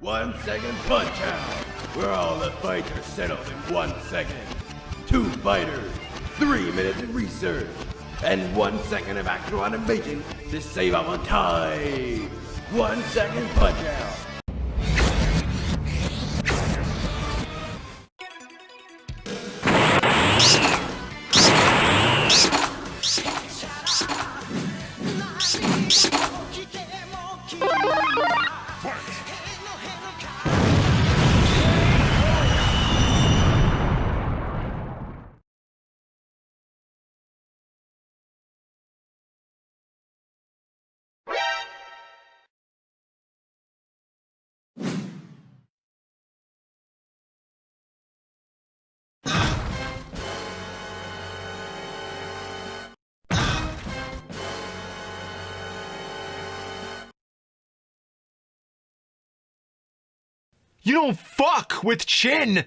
1 second punch out, where all the fights are settled in 1 second. 2 fighters, 3 minutes of research, and 1 second of actual animation to save up on time. 1 second punch out. You don't fuck with Chin!